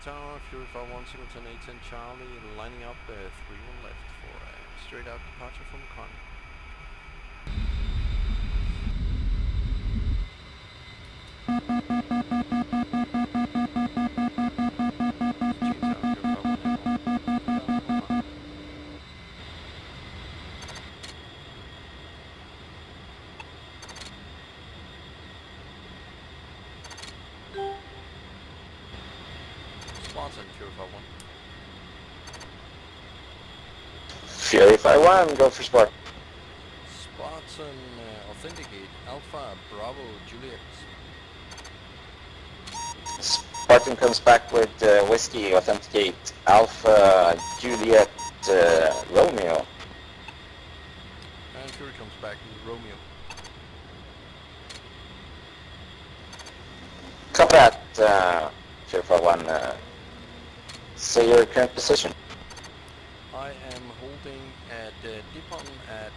Tower, Fury 51, Singleton 810 Charlie, lining up 31 left for a straight out departure from Con. Spartan, Fury 51. Fury 51, go for Spartan. Spartan, Authenticate, Alpha, Bravo, Juliet. Spartan comes back with Whiskey, Authenticate, Alpha, Juliet, Romeo. And Fury comes back with Romeo. Copy that, Fury 51. Say your current position. I am holding at Dipon at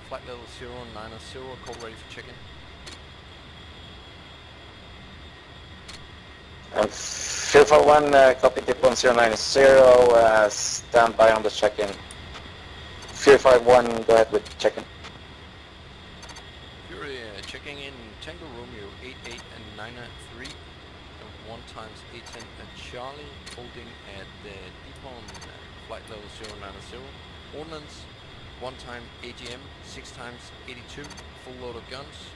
flight level 090, call ready for check-in. Fury 51, copy Dipon 090, stand by on the check-in. Fury 51, go ahead with check-in. Fury checking in Tango Romeo 88 and 993, 1 times 810 at Charlie, holding at Dipon flight level 090, ordnance 1 time AGM, 6 times 82, full load of guns,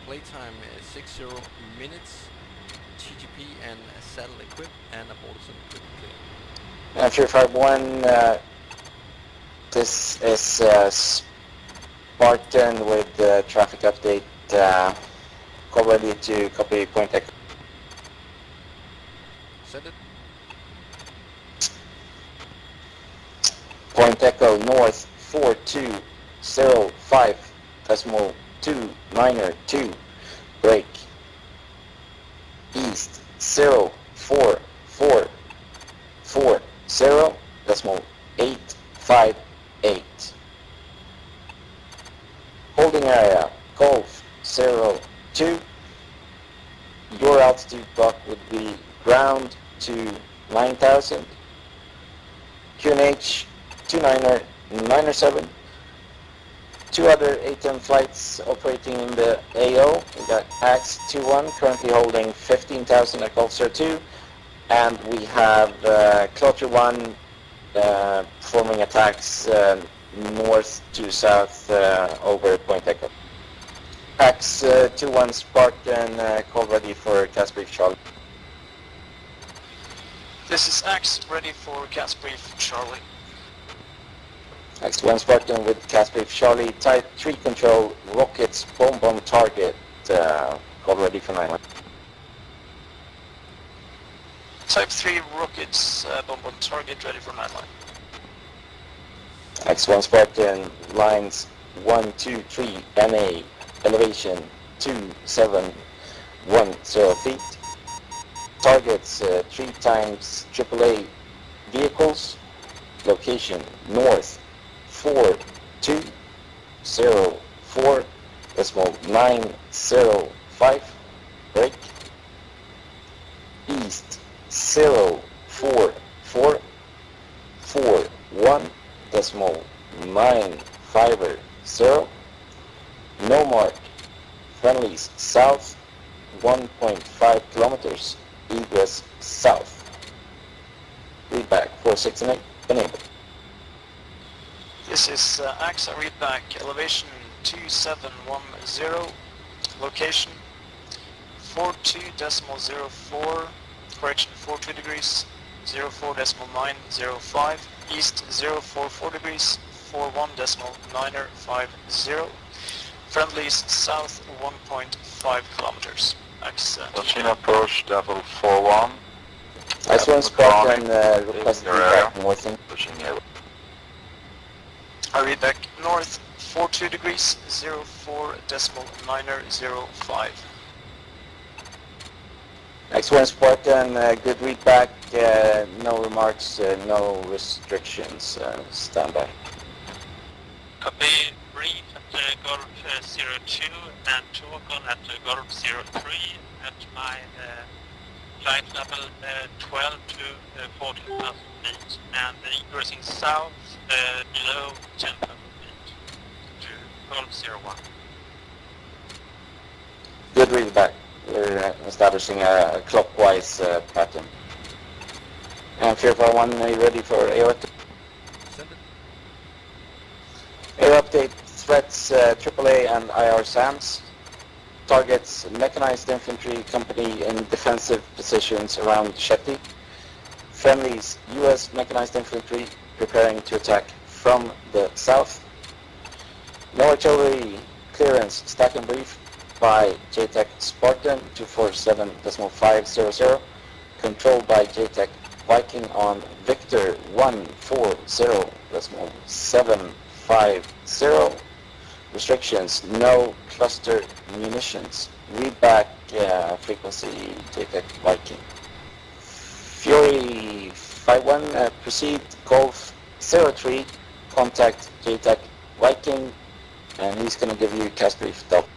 playtime 60 minutes, TGP and saddle equip, and abortion equip clear. Fury 51, this is Spartan with traffic update. Call ready to copy point echo. Send it. Point echo north 4205.292, break. East 04440.858. Holding area Golf 02. Your altitude block would be ground to 9,000. QNH 297. 2 other A10 flights operating in the AO. We got AX 21 currently holding 15,000 at Golf 02, and we have Clotter 1 performing attacks north to south over Point Echo. AX 21 Spartan, call ready for CAS Brief Charlie. This is Axe, ready for CAS Brief Charlie. X1 Spartan with CAS Brief Charlie, Type 3 control, rockets, bomb on target, call ready for 9-1. Type 3 rockets, bomb on target, ready for 9-line. X1 Spartan, lines 1, 2, 3, NA, elevation 2710 feet. Targets 3 times AAA vehicles, location north 4204.905, break. East 04441.950, no mark, friendlies south 1.5 kilometers, egress south. Read back 468, enable. This is Axe, I read back, elevation 2710, location 42.04, correction 42 degrees, 04.905, east 044 degrees, 41.950, friendlies south 1.5 kilometers. Axe, Machine approach level 41. X1 Spartan, request feedback northing. Pushing air. I read back north 42 degrees, 04.905. X1 Spartan, good read back, no remarks, no restrictions, stand by. Copy, brief at Golf 02 and Togon at Golf 03 at my flight level 12 to 14,000 feet, and egressing south below 10,000 feet to Gulf 01. Good read back. We're establishing a clockwise pattern. And Fear 1, are you ready for air update? Send it. Air update threats AAA and IR SAMs. Targets mechanized infantry company in defensive positions around Shetty. Friendlies US mechanized infantry preparing to attack from the south. No artillery clearance stack and brief by JTAC Spartan 247.500, controlled by JTAC Viking on Victor 140.750. Restrictions, no cluster munitions. Read back frequency JTAC Viking. Fury 51, proceed Golf 03, contact JTAC Viking, and he's going to give you CAS Brief Delta.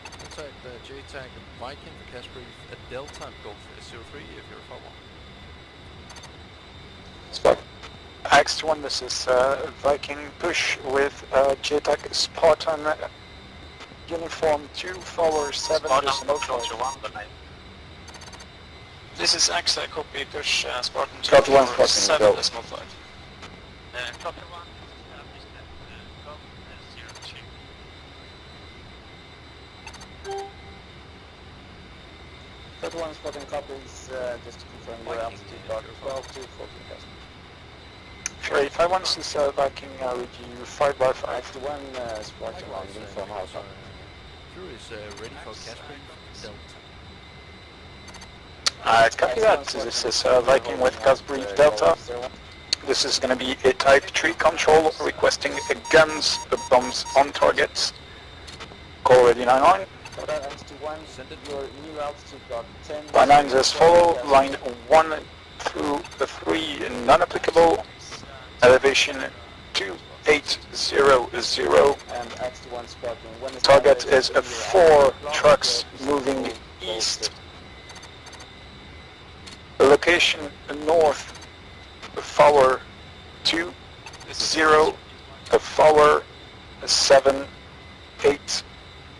Contact JTAC Viking for CAS Brief Delta and Golf 03 if you're a 1. Spartan. X1, this is Viking push with JTAC Spartan uniform 247. Spartan, Foxtrot 1, the name. This is X, copy, push Spartan Copy 1, Spartan, go. 247.5. Copy 1, established at Gulf 02. Copy 1, Spartan copies, just to confirm your Viking, altitude, yeah, dot you're 12 to 14,000. Fury 51, this is Viking review 5x5. X1, Spartan on uniform Alpha. Fury is ready for CAS Brief Delta. Copy that. This is Viking with CAS Brief Delta. This is going to be a Type 3 control requesting guns, bombs on targets. Call ready 99. Send it your new altitude, dot 10. Line 9 as follow. Line 1 through 3 non-applicable. Elevation 2800. And X1 Spartan. When is Target is 4 trucks moving east. Location north, Fowler 20, Fowler 7, 8,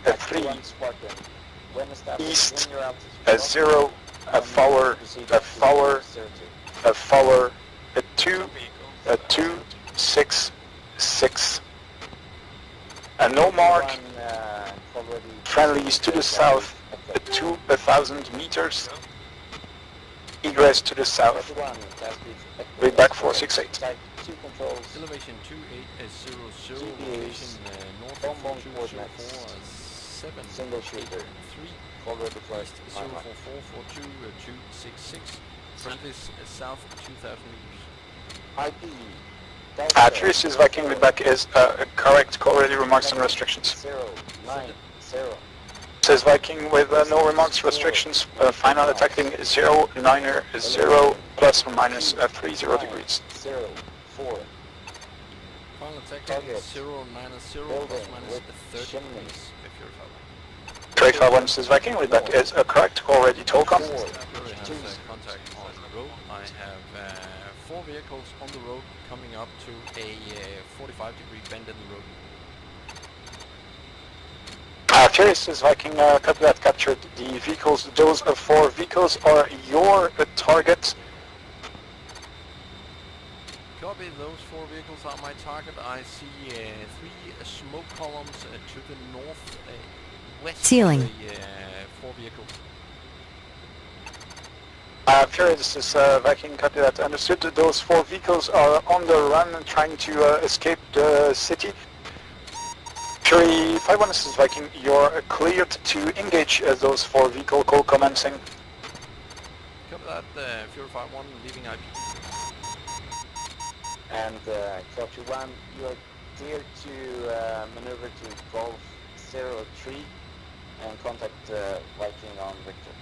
3, east, 0, Fowler, Fowler 2, 2, 6, 6. No mark, friendlies to the south, 2,000 meters. Egress to the south. Read back 468. Elevation 2800, location north of 4204, 7, Single shooter. 3, Already flashed. 0444266, friendlies south 2000 meters. IP. This is Viking. Read back is correct. Call ready remarks and restrictions. 090. Says Viking with no remarks, restrictions, final attacking 090 plus or minus 30 degrees. 04. Final attack Target. is 090 plus minus 30 degrees if you're a fellow. Trade 51 says Viking, read back is correct, call ready, Tolcom. Fury has contact on the road. I have 4 vehicles on the road coming up to a 45-degree bend in the road. Fury says Viking, copy that, captured the vehicles. Those 4 vehicles are your target. Copy, those 4 vehicles are my target. I see 3 smoke columns to the north west Ceiling. of the 4 vehicles. Fury, this is Viking, copy that, understood. Those 4 vehicles are on the run and trying to escape the city. Fury 51, this is Viking, you're cleared to engage those 4 vehicle, call commencing. Copy that, Fury 51 leaving IP. And Culture 1, you are clear to maneuver to Golf 03 and contact Viking on Victor.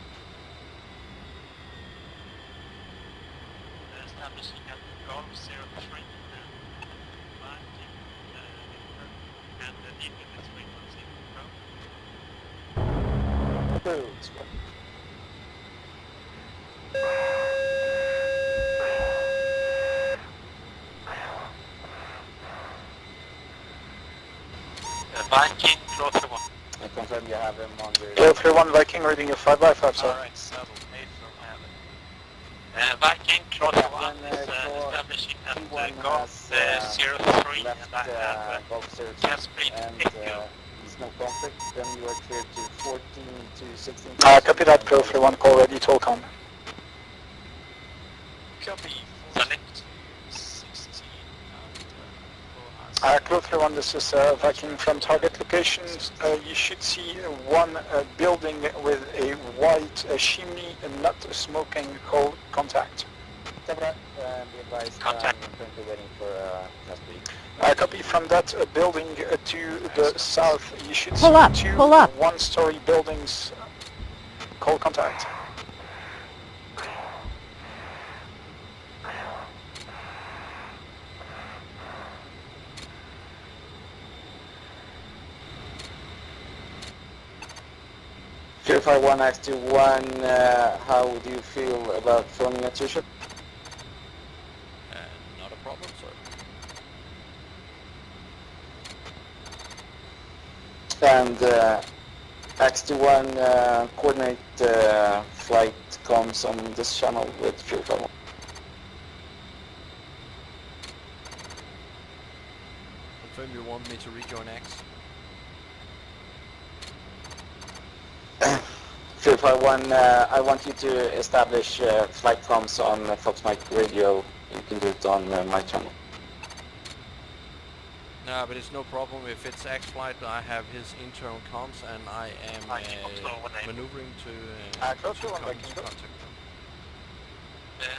Establishing at Gulf 03 and deep in this frequency. Approved. Viking, close to 1. I confirm you have him on your... Kilo 31 Viking, reading a 5x5, sir. Alright, saddle, April, I have it. Viking, close to 1 is establishing at Golf 03, and I have Golf 03 Cas Brief and Delta. there's no conflict, then you are cleared to 14 to 16. Copy that, Kilo 31, call ready, Tolcon. Copy. Send it. 16. Kilo 31, this is Viking from target locations. You should see one building with a white chimney, not smoking, call contact. Copy that, be advised, Contact. I'm currently waiting for Cas Brief. Copy from that building to the south. You should see Pull up, two pull up. one-story buildings. Call contact. Purify 1, Axe 1, how would you feel about phoning at your ship? Not a problem, sir. And Axe 1, coordinate flight comms on this channel with Purify 1. Confirm you want me to rejoin X. Purify 1, I want you to establish flight comms on Fox Mike Radio. You can do it on my channel. No, but it's no problem if it's X flight. I have his internal comms, and I am Viking, control 1 maneuvering to close to one, come Viking, in go. contact them.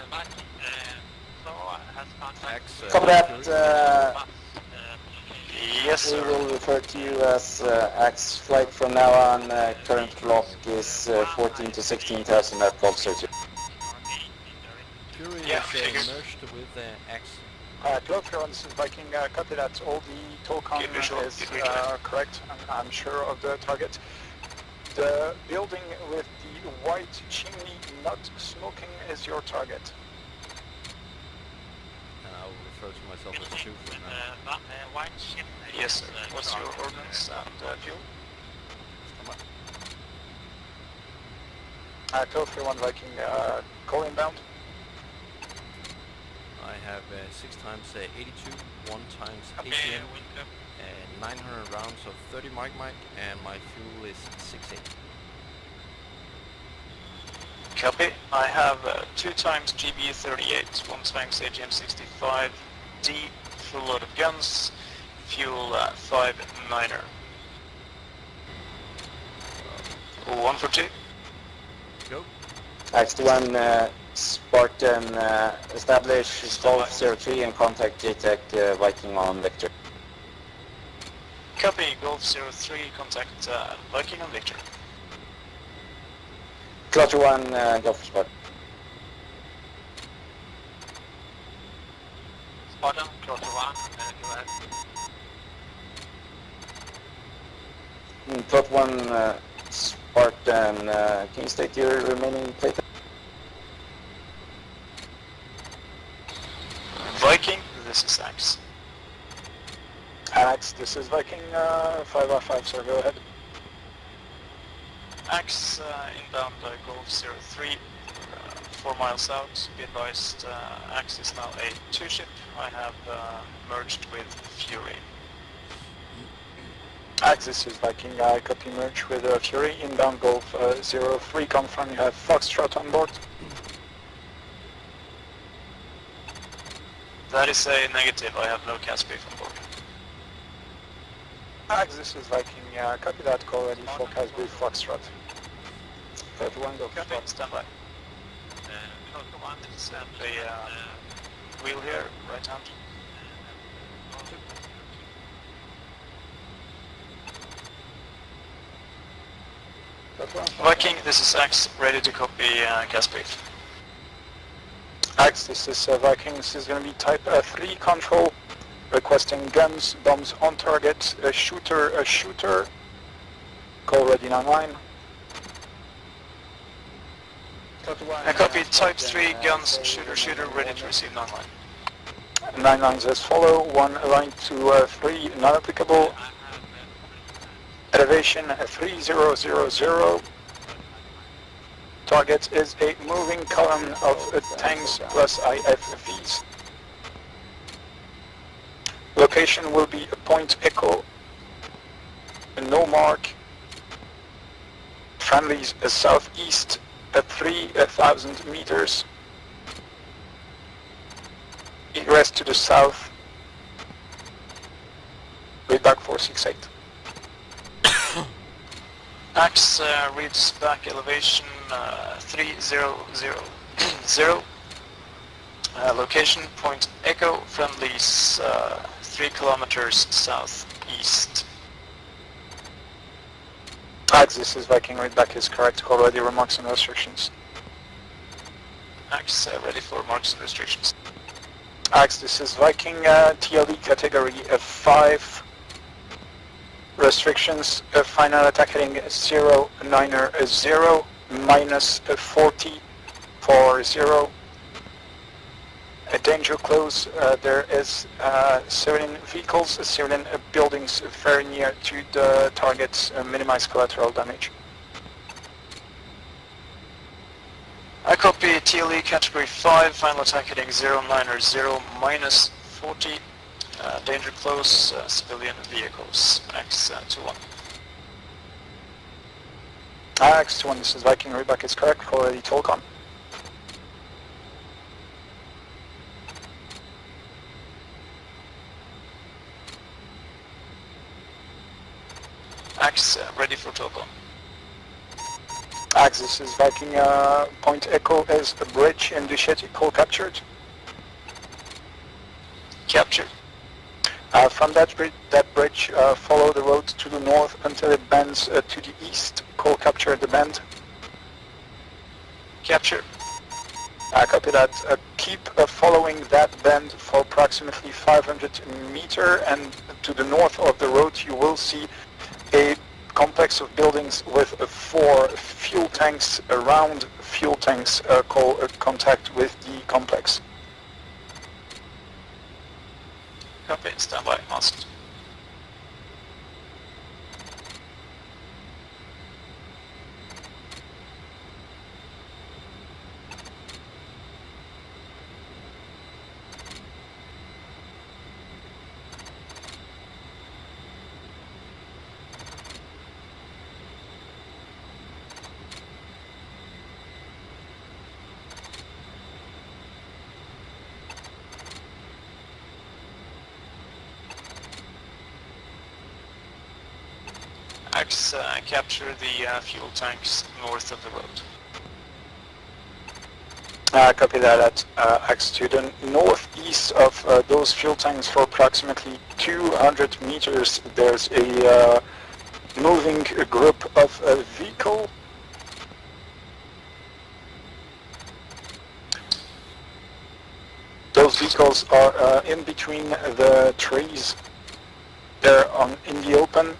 Viking, so has contact. X, Copy that, Yes, we sir. will refer to you as Axe flight from now on. Current clock is 14 to 16,000 at Golf 02. Fury Yeah, is figures. merged with X. Kilo 31, this is Viking, copy that. All the Tolcon Good visual, is good visual. correct. I'm sure of the target. The building with the white chimney not smoking is your target. And I will refer to myself as 2 from now. White ship. Yes, sir. What's your ordnance and fuel? Kilo 31 Viking, call inbound. I have 6 times 82, 1 times Copy, ATM, window. 900 rounds of 30 mic, and my fuel is 68. Copy. I have 2 times GB38, 1 times AGM65D, full load of guns, fuel 5-9er. 1 for 2. Go. Axe 1, Spartan, establish Golf 03 and contact JTEC Viking on Victor. Copy. Golf 03, contact Viking on Victor. Clutter 1, go for Spartan. Spartan, close to 1. Go ahead. Plot 1, Spartan, can you state your remaining plate? Viking, this is Axe. Axe, this is Viking, 5x5, sir, go ahead. Axe inbound Golf 03, 4 miles out. Be advised, Axe is now a 2 ship. I have merged with Fury. Axe, this is Viking, copy merge with Fury, inbound Golf 03, confirm you have Foxtrot on board. That is a negative. I have no Cas Brief on board. Axe, this is Viking, copy that, call ready for CAS Brief Foxtrot. 31, go for Copy. Fox. Stand by. Close to 1 is And the wheel here, right hand. Viking, this is Axe, ready to copy Cas Brief. Axe, this is Viking, this is going to be type 3 control, requesting guns, bombs on target, a shooter, call ready 99. I copy type 3 guns, shooter, ready to receive 99. 9 lines as follow, 1 line to 3 non applicable, elevation 3000. Target is a moving column of tanks plus IFVs. Location will be a Point Echo, no mark. Friendlies southeast at 3,000 meters. Egress to the south. Read back 468. Axe reads back elevation 3000. Location Point Echo, friendlies 3 kilometers southeast. Axe, this is Viking, read back is correct. Already remarks and restrictions. Axe ready for remarks and restrictions. Axe, this is Viking, TLE category 5. Restrictions, final attack heading 090 minus 40 for 0. A danger close, there is civilian vehicles, civilian buildings very near to the targets, minimize collateral damage. I copy TLE category 5, final attack heading 090 minus 40. Danger close, civilian vehicles, X21. X21, this is Viking, readback is correct for the Tolcon. Axe ready for Tolcon. Axe, this is Viking, Point Echo is a bridge in Dusheti, call captured. Captured. From that bridge, follow the road to the north until it bends to the east. Call capture the bend. Capture. Copy that. Keep following that bend for approximately 500 meters, and to the north of the road you will see a complex of buildings with 4 fuel tanks. Around fuel tanks, call contact with the complex. Copy, stand by, masked. Axe capture the fuel tanks north of the road. Copy that at Axe to the northeast of those fuel tanks for approximately 200 meters. There's a moving group of vehicle. Those vehicles are in between the trees. They're in the open.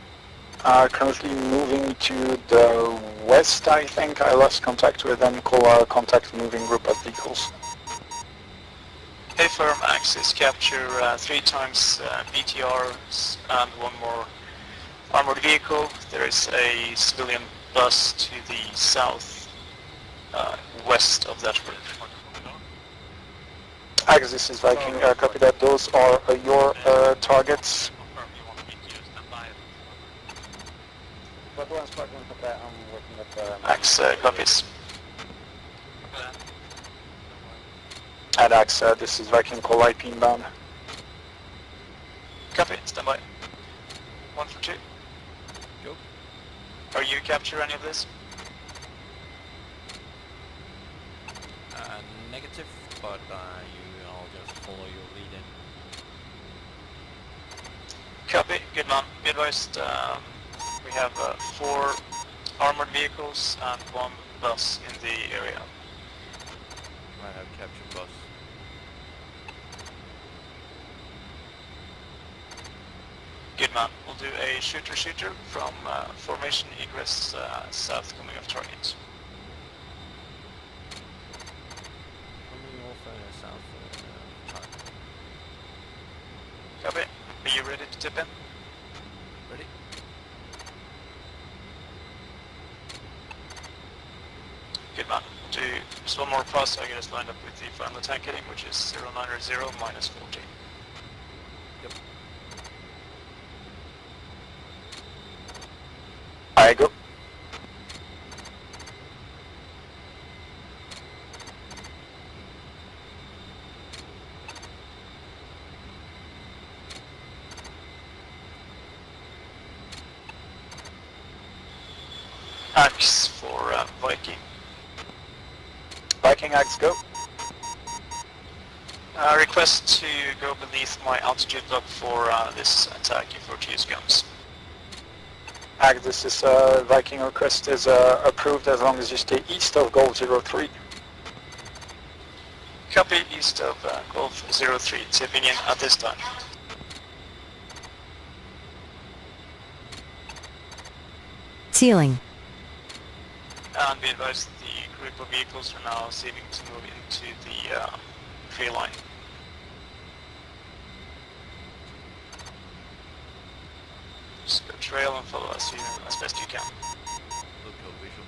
Currently moving to the west, I think. I lost contact with them. Call our contact moving group of vehicles. A firm Axis capture 3 times BTRs and 1 more armored vehicle. There is a civilian bus to the south west of that group. Axis is Viking. Copy that. Those are your targets. Axe copies. At Axe, this is Viking, call IP inbound. Copy, stand by. 1 for 2. Go. Are you capture any of this? Negative, but I'll just follow your lead in. Copy, good man. Be advised, we have 4 armored vehicles and 1 bus in the area. I have captured bus. Good man. We'll do a shooter-shooter from formation egress south coming off target. Coming off south target. Copy. Are you ready to tip in? Ready? do just one more pass, so I get us lined up with the final attack heading, which is 090 minus 40. Yep. I go. Axe for Viking. Viking Axe go. Request to go beneath my altitude block for this attack if we're to use guns. Axe, this is Viking request is approved as long as you stay east of Golf 03. Copy, east of Golf 03, tipping in at this time. Ceiling. And be advised the group of vehicles are now seeming to move into the tree line. Just go trail and follow us as best you can. Local visual.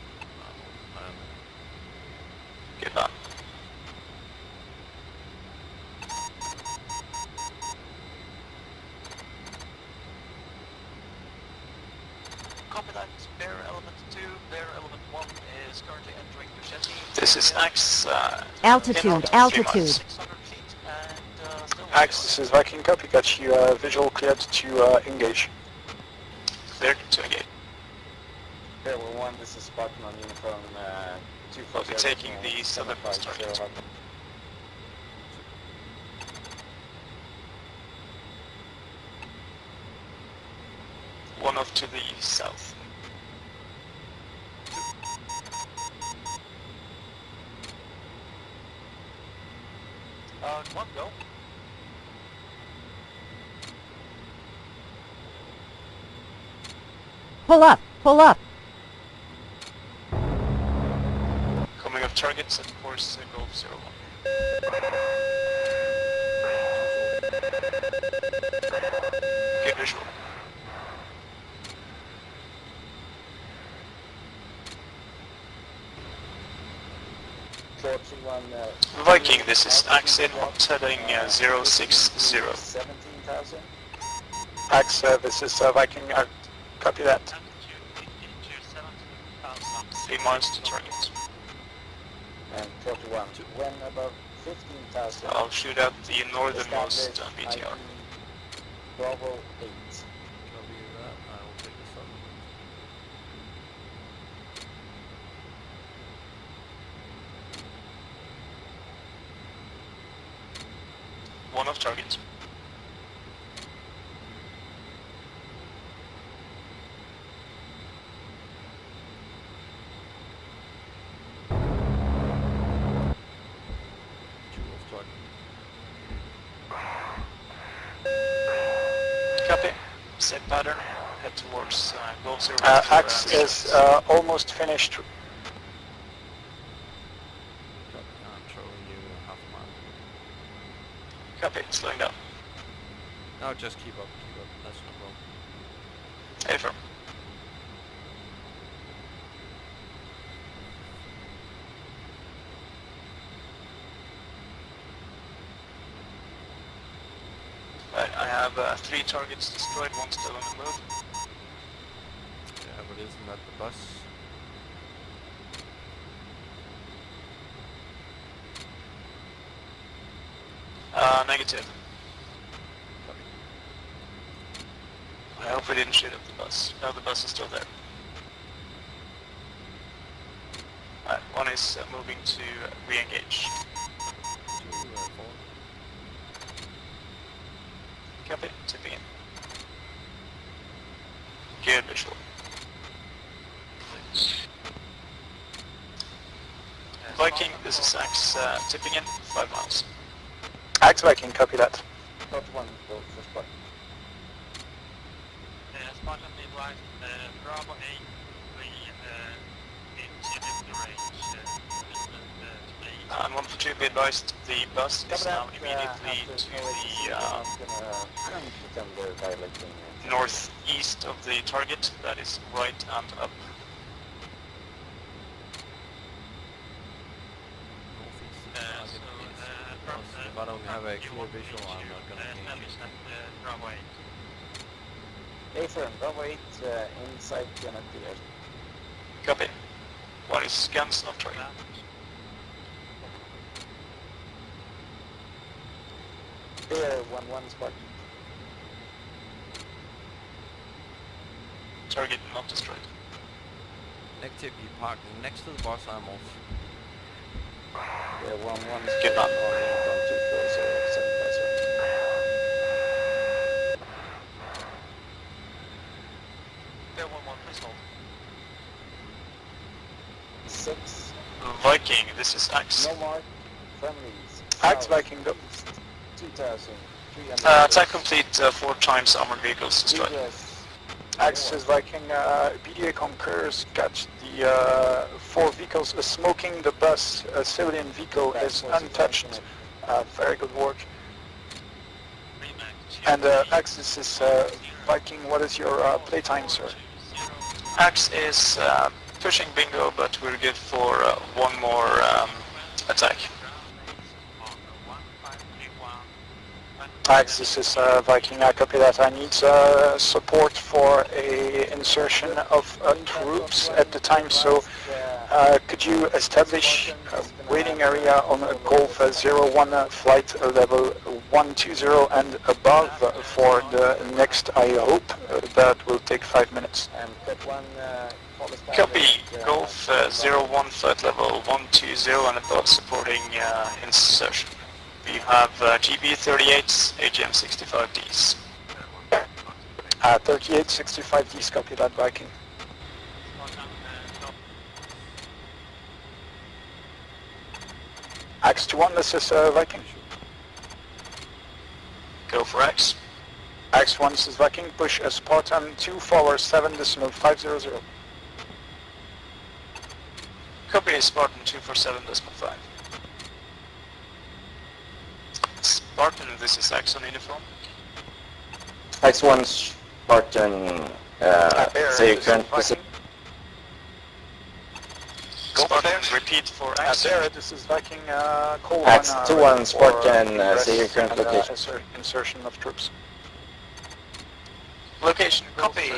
Good luck. Copy that. Bear element 2, bear element 1 is currently entering Duchesne. This is Axe. Altitude, inbound 3 altitude. miles. 600 feet and still... Axe, this is Viking copy. Got you visual cleared to engage. Cleared to engage. Bear 1, this is Spartan on uniform We'll be taking the southernmost target. One off to the south. One go. Pull up, pull up. Coming off targets at course Golf 01. Good visual. Viking, this is Axe inbound heading 060. 17,000. Axe, this is Viking. Copy that. Altitude into 70,000. 3 miles to target. And 41. When above 15,000. I'll shoot at the northernmost establish BTR. ID Bravo 8. Copy that. I will take this up. One off target. Two off target. Copy. Set pattern. Head towards Golf 01. Axe is almost finished. Copy. I'm showing you half a mile. Copy. Slowing down. No, just keep up. That's no problem. Hey, firm. Right, I have 3 targets destroyed, 1 still on the move. Yeah, but isn't that the bus? Negative. Copy. I hope we didn't shoot up the bus. No, the bus is still there. Alright, 1 is moving to re-engage. Two, four. Copy, tipping in. Good visual. Viking, this is Axe, tipping in, 5 miles. Axe Viking, copy that. 41 go for Spartan. Spartan midwife, Bravo 8, we into the range. And 1 for 2, be advised, the bus is now immediately to the northeast of the target, that is right and up. don't have a clear visual, I'm not gonna establish engage. at Bravo 8. Affirm, Bravo 8, inside cannot be there. Copy. One is guns not target. There, 1-1 Spartan. Target not destroyed. Negative, you park next to the bus, I'm off. There, 1-1 Good man. Spartan, 240-750. There 1-1, please hold. 6, Viking, this is Axe. no mark, friendlies. Axe South, Viking, go. east, 2,300. Attack complete, 4 times armored vehicles destroyed. Egress, Axe is Viking, BDA concurs, got the 4 vehicles smoking. The bus, a civilian vehicle, is untouched. Very good work. And Axe, this is Viking, what is your playtime, sir? Axe is pushing bingo, but we're good for one more attack. Axe, this is Viking, I copy that. I need support for a insertion of troops at the time, so could you establish a waiting area on a Golf 01 flight level 120 and above for the next, I hope, that will take 5 minutes. and put one, Copy. Golf 01 flight level 120 and above supporting insertion. We have GB38s, AGM65Ds. 3865Ds, copy that, Viking. Axe 2-1, this is Viking. Go for Axe. Axe 1, this is Viking, push a Spartan 2 forward 7.500. Copy Spartan 247.5. Spartan, this is Axe on uniform. X1 Spartan, say your current position. Spartan, repeat for Axe. There, this is Viking, call Axe 1, 2-1 Spartan, ingress say your current and, location. Insertion of troops. Location. Copy,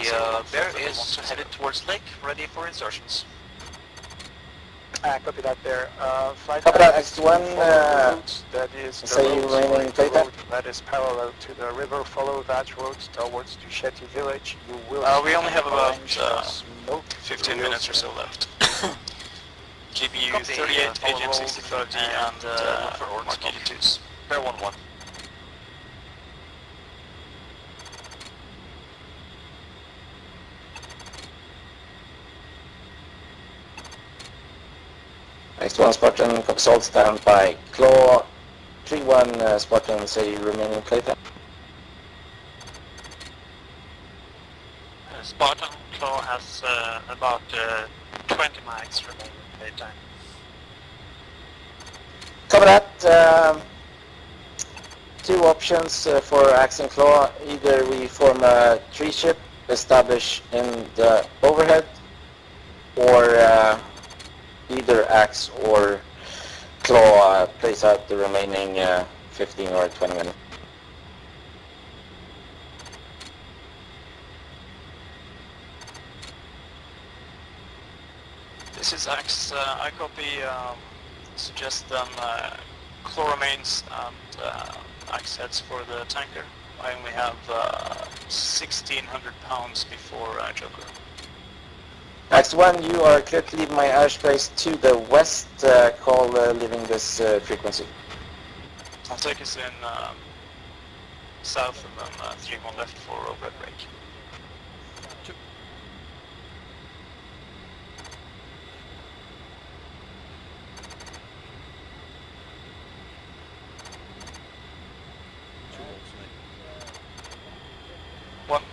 Bear Bear is headed towards Lake, ready for insertions. Copy that there. Flight Copy that, path X1, follow the route that is the say road, remaining sorry, the playtime. road that is parallel to the river. Follow that road towards Dusheti village. You will We only have about orange smoke 15 minutes or so left. GBU Copy, 38, follow AGM road 6030 and, and look for orange Mark smoke. 82s. Bear 1-1. X1 Spartan, copy salt, stand by. Claw 3-1 Spartan, say remaining playtime. Spartan Claw has about 20 mics remaining playtime. Cover that. 2 options for Axe and Claw. Either we form a 3-ship, establish in the overhead, or either Axe or Claw plays out the remaining 15 or 20 minutes. This is Axe. I copy, suggest them Claw remains and Axe heads for the tanker. I only have 1,600 pounds before Joker. X1, you are clear to leave my airspace to the west. Call leaving this frequency. I'll take us in south and then 3-1 left for overhead break. One.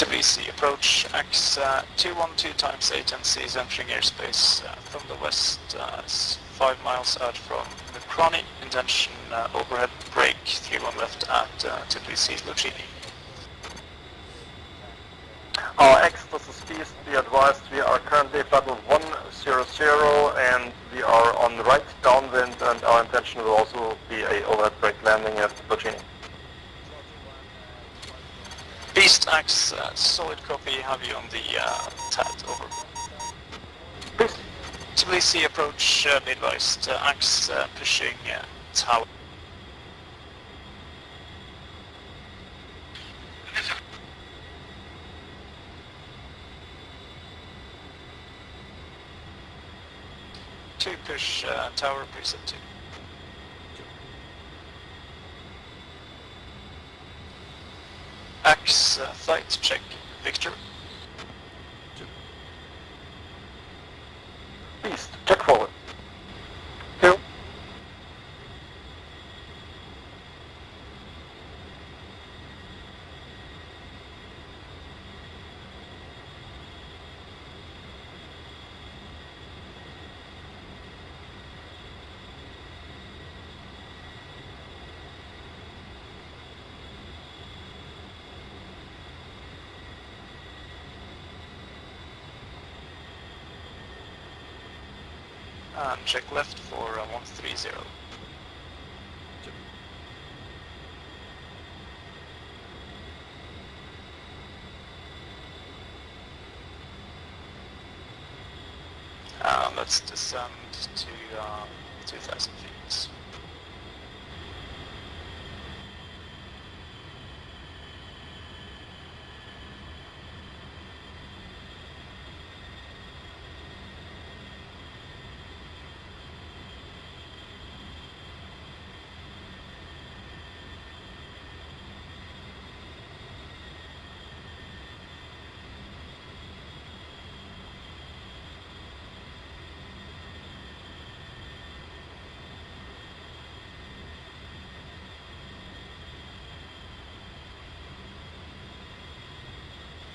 Tbilisi approach X212 times 8NC is entering airspace from the west 5 miles out from Mikroni. Intention overhead brake 31 left at Tbilisi Locini. X, this is Beast. Be advised, we are currently at level 100 and we are on the right downwind, and our intention will also be a overhead brake landing at Locini. Beast X, solid copy, have you on the TAT, over. Beast. Tbilisi approach, be advised, X pushing tower. Two push tower preset 2. X flight check Victor. Beast, check forward. And check left for 130. Let's descend to 2,000 feet.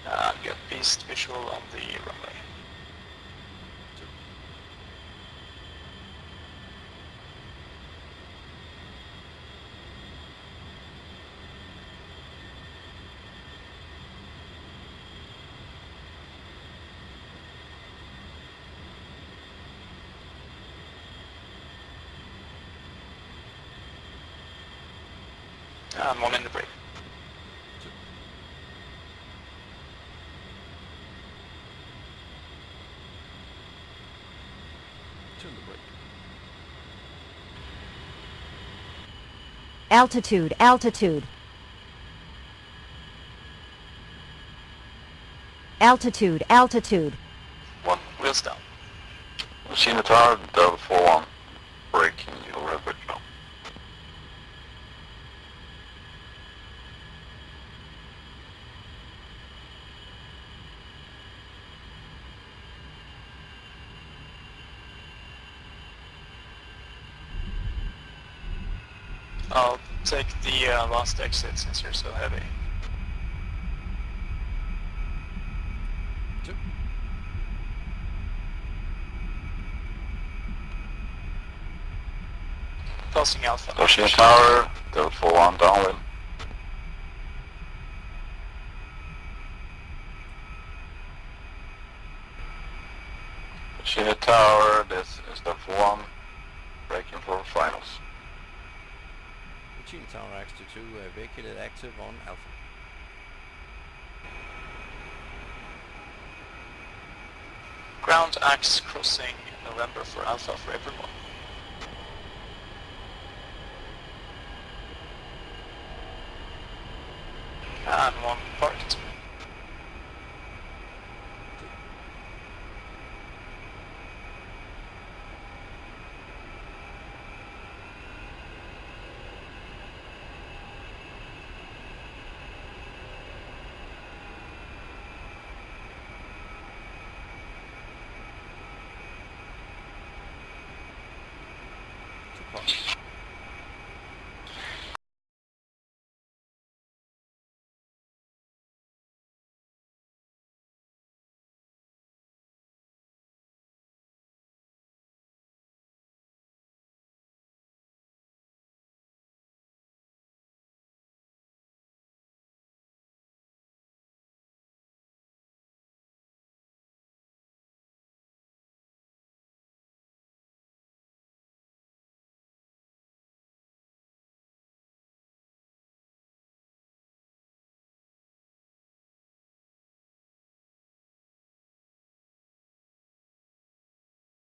And get Beast visual on the runway. And one in the brake. Turn the brake. Altitude, altitude. Altitude, altitude. One, wheels down. Machine tower, Delta 41, braking the overhead brake now. I'll take the last exit since you're so heavy. Two. Passing Alpha. Machine tower, Delta 41 downwind. Machine tower, this is Delta 41, braking for finals. Machine Tower X22 vacated active on Alpha. Ground X crossing November for Alpha for everyone. And one parked. Two parked.